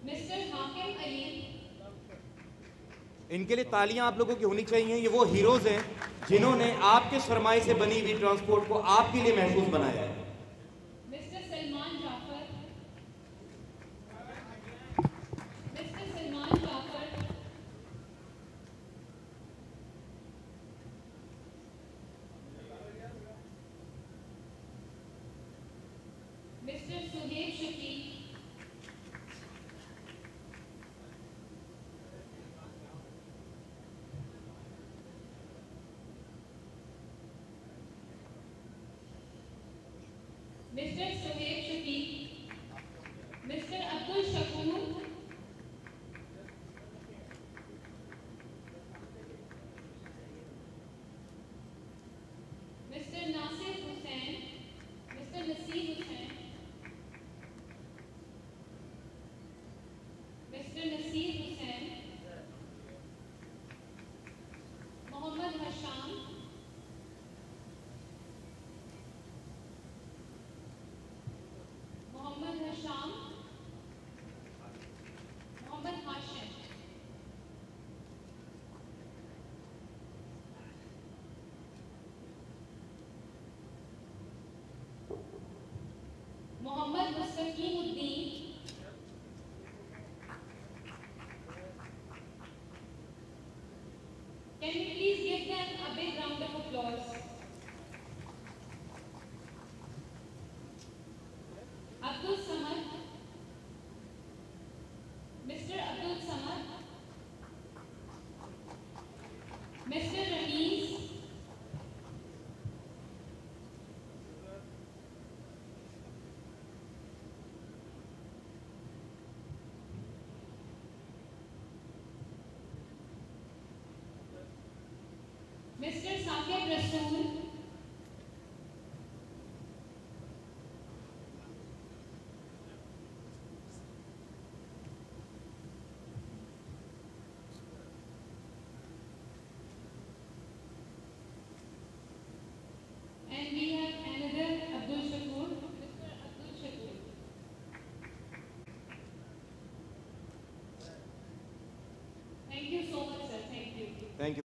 Mister हाकिम अली। इनके लिए तालियां आप लोगों की होनी चाहिए। ये वो हीरोज हैं जिन्होंने आपके सरमाए से बनी हुई ट्रांसपोर्ट को आपके लिए महफूज बनाया है। Mister Salman Jafar. Mister Salman Jafar. Mister Suhaib Shakeel. Mister Suhaib Shakeel. Mister Abdul Shakoor. Mister Nasir Hussain. Mister Naseer Hussain. Mister Naseer Hussain. Mohammad Hasham. Mohammad Hasham. Mohammad Hashim. Mohammad Mustaqeemuddin. Can we please give them a big round of applause? Abdul Samad. Mr. Abdul Samad. Mr. Ramiz. Mr. Saqib Rasool.